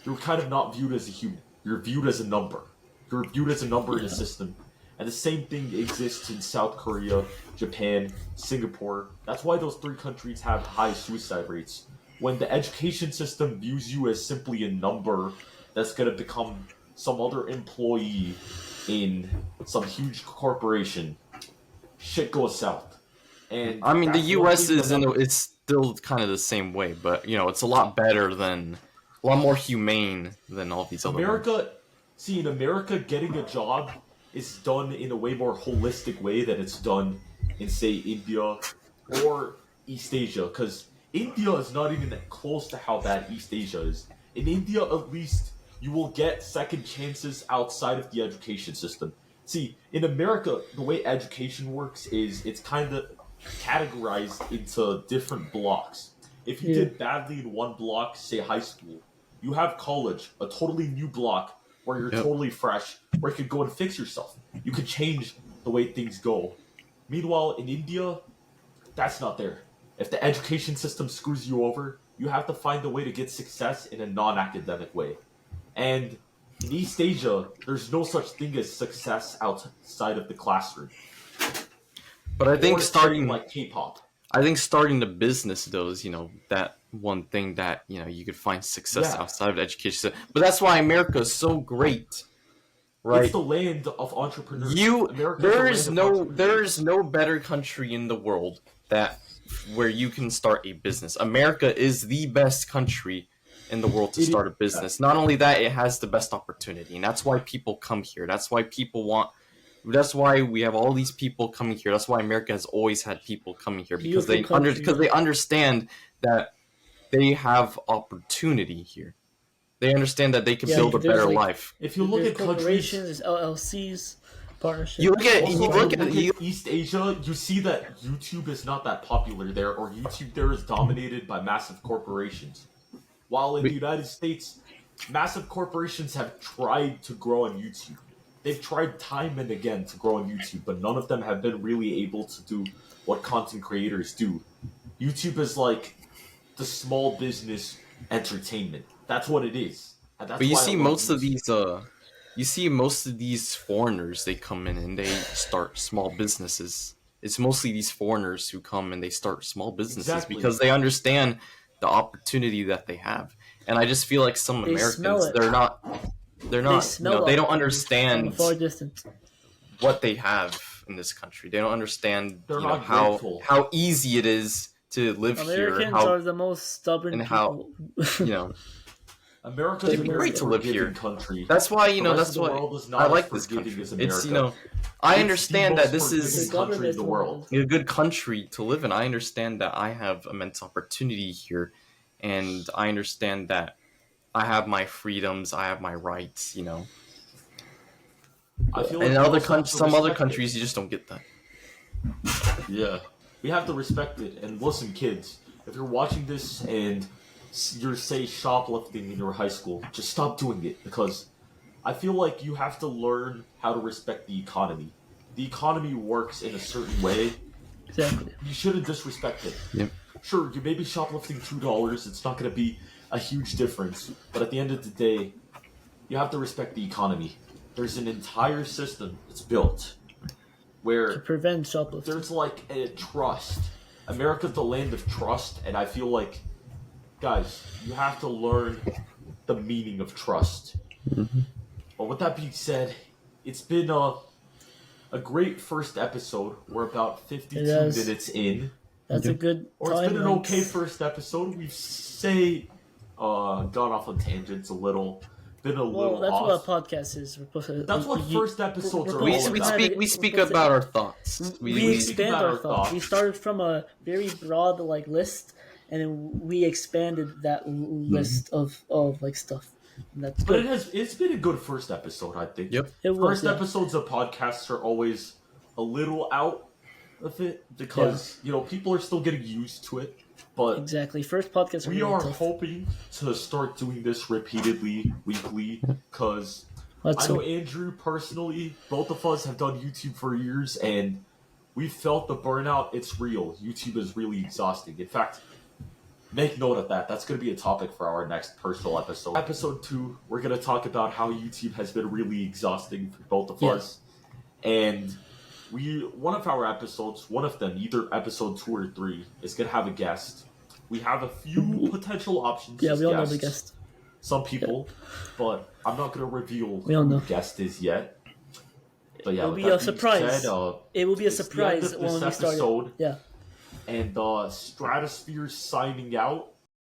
S1: you're kind of not viewed as a human. You're viewed as a number. You're viewed as a number in the
S3: yeah.
S1: system. And the same thing exists in South Korea, Japan, Singapore. That's why those three countries have high suicide rates. When the education system views you as simply a number that's going to become some other employee in some huge corporation, shit goes south. And
S2: I mean, the
S1: that's one
S2: U.S.
S1: thing that
S2: it's still kind of the same way, but it's a lot better than, a lot more humane than all these other ones.
S1: America, see, in America, getting a job is done in a way more holistic way than it's done in, say, India or East Asia. Because India is not even close to how bad East Asia is. In India, at least, you will get second chances outside of the education system. See, in America, the way education works is it's kind of categorized into different blocks. If you
S3: Yeah.
S1: did badly in one block, say high school, you have college, a totally new block where you're
S2: Yep.
S1: totally fresh, where you could go and fix yourself. You could change the way things go. Meanwhile, in India, that's not there. If the education system screws you over, you have to find a way to get success in a non academic way. And in East Asia, there's no such thing as success outside of the classroom.
S2: But I think
S1: Or something
S2: starting,
S1: like K pop.
S2: I think starting the business though is that one thing that you could find success
S1: Yeah,
S2: outside of education. But that's why America is so great,
S1: it's
S2: right?
S1: the land of entrepreneurs.
S2: You
S1: America is the
S2: there
S1: land
S2: is
S1: of
S2: no there
S1: entrepreneurs.
S2: is no better country in the world that where you can start a business. America is the best country in the world to
S1: It is.
S2: start a business. Not only that, it has the best opportunity, and that's why people come here. That's why we have all these people coming here. That's why America has always had people coming here because
S3: Beautiful country.
S2: because they understand that they have opportunity here. They understand that they can
S3: Yeah,
S2: build
S1: See,
S2: a
S3: there's
S2: better
S3: like
S2: life.
S1: if you look
S3: there's
S1: at countries,
S3: corporations, there's LLCs,
S2: You look
S3: partnerships.
S2: at
S1: also
S2: you
S1: if you
S2: look
S1: look
S2: at you
S1: at East Asia, you see that YouTube is not that popular there, or YouTube there is dominated by massive corporations. While in the United States, massive corporations have tried to grow on YouTube. They've tried time and again to grow on YouTube, but none of them have been really able to do what content creators do. YouTube is like the small business entertainment. That's what it is. And
S2: But
S1: that's why I love YouTube.
S2: you see most of these foreigners, they come in and they start small businesses. It's mostly these foreigners who come and they start small businesses
S1: Exactly.
S2: because they understand the opportunity that they have. And I just feel like some
S3: They smell
S2: Americans,
S3: it.
S2: they're not They're
S3: They
S2: not.
S3: smell
S2: They don't
S3: from a
S2: understand
S3: far distance.
S2: what they have in this country. They don't understand,
S1: They're not
S2: how
S1: grateful.
S2: easy it is to live here.
S3: Americans are the most stubborn
S2: and how-
S3: people.
S1: America's
S3: It'd
S1: a
S3: be
S1: very
S3: great
S2: to live
S1: forgiving
S2: here.
S1: country.
S2: That's why
S1: The rest
S2: that's
S1: of the
S2: why
S1: world is not
S2: I
S1: as
S2: like this
S1: forgiving
S2: country.
S1: as
S2: It's
S1: America.
S2: I
S1: It's
S2: understand
S1: the
S2: that
S1: most
S2: this
S1: forgiving
S2: is
S1: country in the world.
S2: a good country to live in. I understand that I have immense opportunity here, and I understand that I have my freedoms, I have my rights.
S1: I feel
S2: And
S1: like
S2: in
S1: we
S2: other
S1: also have to
S2: some other
S1: respect
S2: countries, you just don't get that.
S1: Yeah. We have to respect it. And listen, kids, if you're watching this and you're, say, shoplifting in your high school, just stop doing it. Because I feel like you have to learn how to respect the economy. The economy works in a certain way.
S3: Exactly.
S1: You shouldn't disrespect it.
S2: Yep.
S1: Sure, you may be shoplifting $2. It's not going to be a huge difference. But at the end of the day, you have to respect the economy. There's an entire system that's built
S3: To
S1: where
S3: prevent shoplifting.
S1: there's like a trust. America's the land of trust, and I feel like, guys, you have to learn the meaning of trust. But with that being said, it's been a great first episode. We're about 52
S3: It is.
S1: minutes in.
S3: That's a good
S1: Or it's
S3: time.
S1: been an
S3: length.
S1: okay first episode. We've gone off on tangents a little. Been a
S3: Well,
S1: little
S3: that's
S1: off.
S3: what a podcast is. We're supposed to,
S1: That's what first episodes are
S3: we-
S1: all
S2: We
S1: about.
S2: speak
S3: We're supposed
S2: about
S3: to-
S2: our thoughts.
S3: we
S1: speak
S3: expand
S1: about
S3: our
S1: our
S3: thoughts. We
S1: thoughts.
S3: started from a very broad list, and then we expanded that list of like stuff. And that's
S1: But
S3: good.
S1: it's been a good first episode, I think.
S2: Yep.
S3: It was,
S1: First
S3: yeah.
S1: episodes of podcasts are always a little out of it because people are still getting used to it. But
S3: Exactly. First podcast.
S1: we are hoping to start doing this repeatedly, weekly, because
S3: Let's
S1: I know
S3: hope.
S1: Andrew personally, both of us have done YouTube for years, and we felt the burnout. It's real. YouTube is really exhausting. In fact, make note of that. That's going to be a topic for our next personal episode. Episode 2, we're going to talk about how YouTube has been really exhausting for both of
S3: Yeah.
S1: us. And one of our episodes, one of them, either episode 2 or 3, is going to have a guest. We have a few potential options.
S3: Yeah,
S1: as
S3: we all know
S1: guests.
S3: the guest.
S1: Some people, but I'm not going to reveal
S3: We all
S1: who
S3: know.
S1: the guest is yet. But yeah,
S3: It'll
S1: with
S3: be
S1: that
S3: a
S1: being
S3: surprise.
S1: said,
S3: It will be a
S1: it's the
S3: surprise
S1: end of this
S3: when we start.
S1: episode.
S3: Yeah.
S1: And Stratosphere signing out.